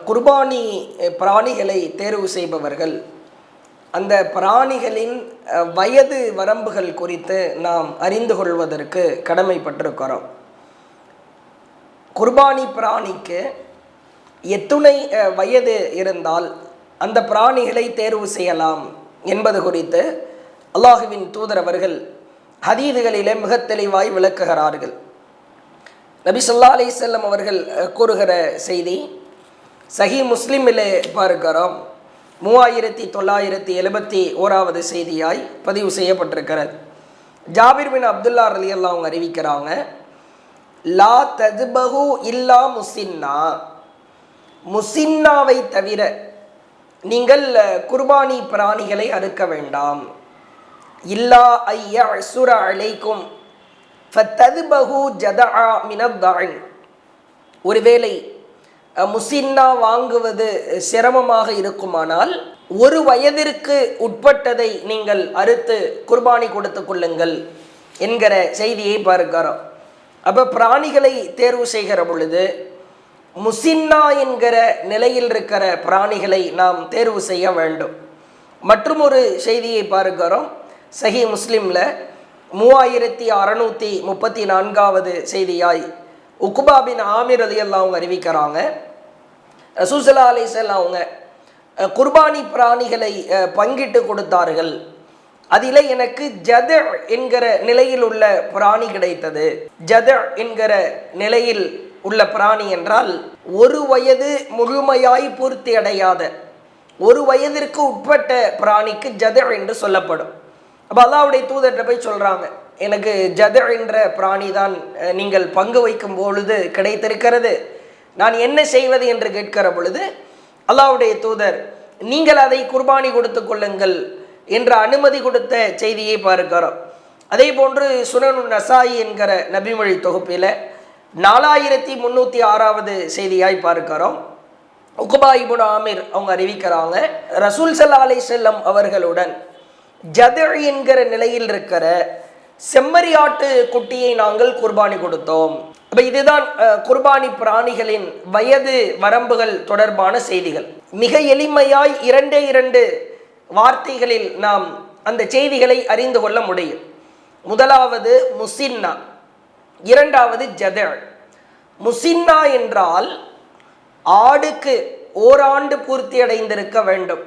குர்பானி பிராணிகளை தேர்வு செய்பவர்கள் அந்த பிராணிகளின் வயது வரம்புகள் குறித்து நாம் அறிந்து கொள்வதற்கு கடமைப்பட்டிருக்கிறோம். குர்பானி பிராணிக்கு எத்துணை வயது இருந்தால் அந்த பிராணிகளை தேர்வு செய்யலாம் என்பது குறித்து அல்லாஹுவின் தூதர் அவர்கள் ஹதீதுகளிலே மிக தெளிவாய் விளக்குகிறார்கள். நபி ஸல்லல்லாஹு அலைஹி வஸல்லம் அவர்கள் கூறுகிற செய்தி சஹீ முஸ்லிமிலே பார்க்கிறோம். 3971வது செய்தியாய் பதிவு செய்யப்பட்டிருக்கிறது. ஜாபிர் பின் அப்துல்லா ரலியல்லாஹு அன்ஹு அறிவிக்கிறாங்க, லா தத்பஹு இல்லா முஸின்னா, முஸின்னாவை தவிர நீங்கள் குர்பானி பிராணிகளை அறுக்க வேண்டாம். இல்லா ஐயசுர அலைக்கும் ஃபதத்பஹு ஜதஆ மினத்-தஅன், ஒருவேளை முஸின்னா வாங்குவது சிரமமாக இருக்குமானால் ஒரு வயதிற்கு உட்பட்டதை நீங்கள் அறுத்து குர்பானி கொடுத்து கொள்ளுங்கள் என்கிற செய்தியை பார்க்கிறோம். அப்போ பிராணிகளை தேர்வு செய்கிற பொழுது முஸின்னா என்கிற நிலையில் இருக்கிற பிராணிகளை நாம் தேர்வு செய்ய வேண்டும். மற்றும் ஒரு செய்தியை பார்க்கிறோம். சஹீ முஸ்லிமில் 3634வது செய்தியாய் உக்பா பின் ஆமிர் ரலியல்லாஹு அன்ஹு அறிவிக்கிறாங்க, ரசூல் ஸல்லல்லாஹு அலைஹி வஸல்லம் அவங்க குர்பானி பிராணிகளை பங்கிட்டு கொடுத்தார்கள். அதில் எனக்கு ஜத என்கிற நிலையில் உள்ள பிராணி கிடைத்தது. ஜத என்கிற நிலையில் உள்ள பிராணி என்றால் ஒரு வயது முழுமையாய் பூர்த்தி அடையாத ஒரு வயதிற்கு உட்பட்ட பிராணிக்கு ஜத என்று சொல்லப்படும். அப்போ அல்லாஹ்வுடைய தூதர்கிட்ட போய் சொல்கிறாங்க, எனக்கு ஜத என்ற பிராணி தான் நீங்கள் பங்கு வைக்கும் பொழுது கிடைத்திருக்கிறது, நான் என்ன செய்வது என்று கேட்கிற பொழுது அல்லாஹ்வுடைய தூதர் நீங்கள் அதை குர்பானி கொடுத்து கொள்ளுங்கள் என்ற அனுமதி கொடுத்த செய்தியை பார்க்கிறோம். அதே போன்று சுனனு நசாயி என்கிற நபிமொழி தொகுப்பில் 4306வது செய்தியாய் பார்க்கிறோம். உக்பா இப்னு ஆமிர் அவங்க அறிவிக்கிறாங்க, ரசூல் ஸல்லல்லாஹு அலைஹி வஸல்லம் அவர்களுடன் ஜத என்கிற நிலையில் இருக்கிற செம்மறியாட்டு குட்டியை நாங்கள் குர்பானி கொடுத்தோம். அப்போ இதுதான் குர்பானி பிராணிகளின் வயது வரம்புகள் தொடர்பான செய்திகள். மிக எளிமையாய் 2 வார்த்தைகளில் நாம் அந்த செய்திகளை அறிந்து கொள்ள முடியும். முதலாவது முஸின்னா, இரண்டாவது ஜத. முஸின்னா என்றால் ஆடுக்கு ஓராண்டு பூர்த்தி அடைந்திருக்க வேண்டும்.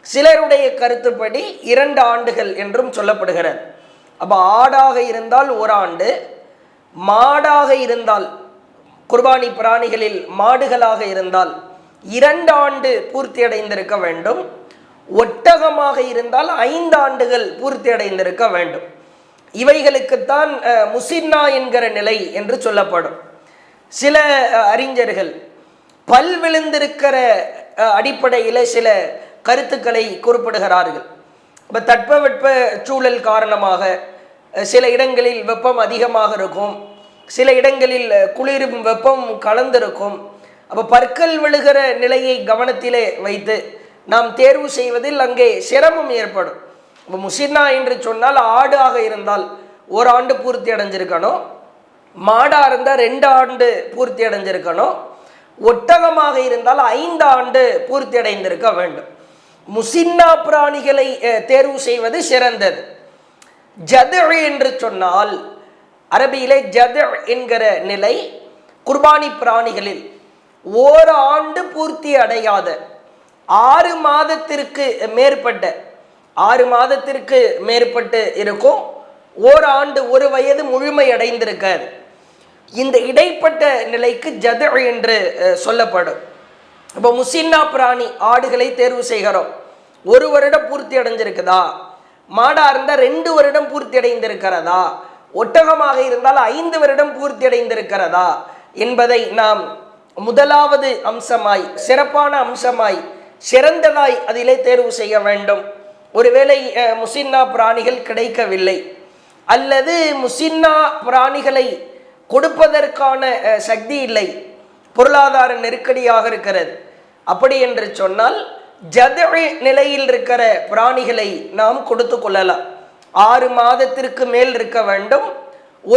சிலருடைய கருத்துப்படி 2 ஆண்டுகள் என்றும் சொல்லப்படுகிறது. அப்போ ஆடாக இருந்தால் ஓராண்டு, மாடாக இருந்தால் குர்பானி பிராணிகளில் மாடுகளாக இருந்தால் 2 ஆண்டு பூர்த்தி அடைந்திருக்க வேண்டும். ஒட்டகமாக இருந்தால் 5 ஆண்டுகள் பூர்த்தி அடைந்திருக்க வேண்டும். இவைகளுக்குத்தான் முஸின்னா என்கிற நிலை என்று சொல்லப்படும். சில அறிஞர்கள் பல் விழுந்திருக்கிற அடிப்படையில் சில கருத்துக்களை குறிப்பிடுகிறார்கள். இப்போ தட்பவெட்ப சூழல் காரணமாக சில இடங்களில் வெப்பம் அதிகமாக இருக்கும், சில இடங்களில் குளிரும் வெப்பம் கலந்திருக்கும். அப்போ பற்கள் விழுகிற நிலையை கவனத்திலே வைத்து நாம் தேர்வு செய்வதில் அங்கே சிரமம் ஏற்படும். இப்போ முஸின்னா என்று சொன்னால் ஆடாக இருந்தால் 1 ஆண்டு பூர்த்தி அடைஞ்சிருக்கணும், மாடாக இருந்தால் 2 ஆண்டு பூர்த்தி அடைஞ்சிருக்கணும், ஒட்டகமாக இருந்தால் 5 ஆண்டு பூர்த்தி அடைந்திருக்க வேண்டும். முஸின்னா பிராணிகளை தேர்வு செய்வது சிறந்தது. ஜத என்று சொன்னால் அரபியிலே ஜத என்கிற நிலை குர்பானி பிராணிகளில் 1 ஆண்டு பூர்த்தி அடையாத 6 மாதத்திற்கு மேற்பட்ட 6 மாதத்திற்கு மேற்பட்டு இருக்கும், 1 ஆண்டு 1 வயது முழுமை அடைந்திருக்காது. இந்த இடைப்பட்ட நிலைக்கு ஜத என்று சொல்லப்படும். இப்போ முஸின்னா பிராணி ஆடுகளை தேர்வு செய்கிறோம். 1 வருடம் பூர்த்தி அடைஞ்சிருக்குதா, மாடாக இருந்தால் 2 வருடம் பூர்த்தி அடைந்திருக்கிறதா, ஒட்டகமாக இருந்தால் 5 வருடம் பூர்த்தி அடைந்திருக்கிறதா என்பதை நாம் முதலாவது அம்சமாய், சிறப்பான அம்சமாய், சிறந்ததாய் அதிலே தேர்வு செய்ய வேண்டும். ஒருவேளை முஸின்னா பிராணிகள் கிடைக்கவில்லை அல்லது முஸின்னா பிராணிகளை கொடுப்பதற்கான சக்தி இல்லை, பொருளாதார நெருக்கடியாக இருக்கிறது, அப்படி என்று சொன்னால் ஜத நிலையில் இருக்கிற பிராணிகளை நாம் கொடுத்து கொள்ளலாம். 6 மாதத்திற்கு மேல் இருக்க வேண்டும்.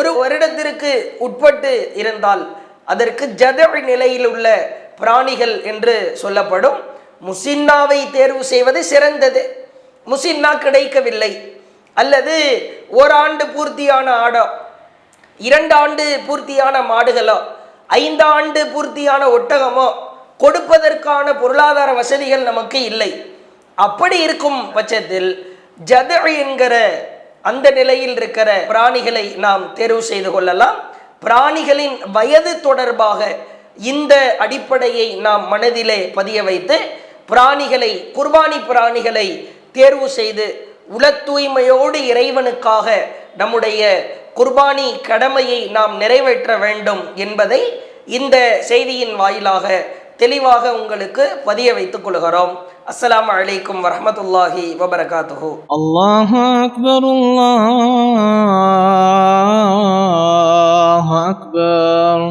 1 வருடத்திற்கு உட்பட்டு இருந்தால் அதற்கு ஜத நிலையில் உள்ள பிராணிகள் என்று சொல்லப்படும். முசின்னாவை தேர்வு செய்வது சிறந்தது. முசின்னா கிடைக்கவில்லை, அல்லது ஓராண்டு பூர்த்தியான ஆடோ, 2 ஆண்டு பூர்த்தியான மாடுகளோ, 5 ஆண்டு பூர்த்தியான ஒட்டகமோ கொடுப்பதற்கான பொருளாதார வசதிகள் நமக்கு இல்லை. அப்படி இருக்கும் பட்சத்தில் ஜத என்கிற அந்த நிலையில் இருக்கிற பிராணிகளை நாம் தேர்வு செய்து கொள்ளலாம். பிராணிகளின் வயது தொடர்பாக இந்த அடிப்படையை நாம் மனதிலே பதிய வைத்து பிராணிகளை, குர்பானி பிராணிகளை தேர்வு செய்து உள தூய்மையோடு இறைவனுக்காக நம்முடைய குர்பானி கடமையை நாம் நிறைவேற்ற வேண்டும் என்பதை இந்த செய்தியின் வாயிலாக தெளிவாக உங்களுக்கு பதிய வைத்துக் கொள்கிறோம். அஸ்ஸலாமு அலைக்கும் வரஹ்மத்துல்லாஹி வபரகாத்துஹு. அல்லாஹு அக்பர், அல்லாஹு அக்பர்.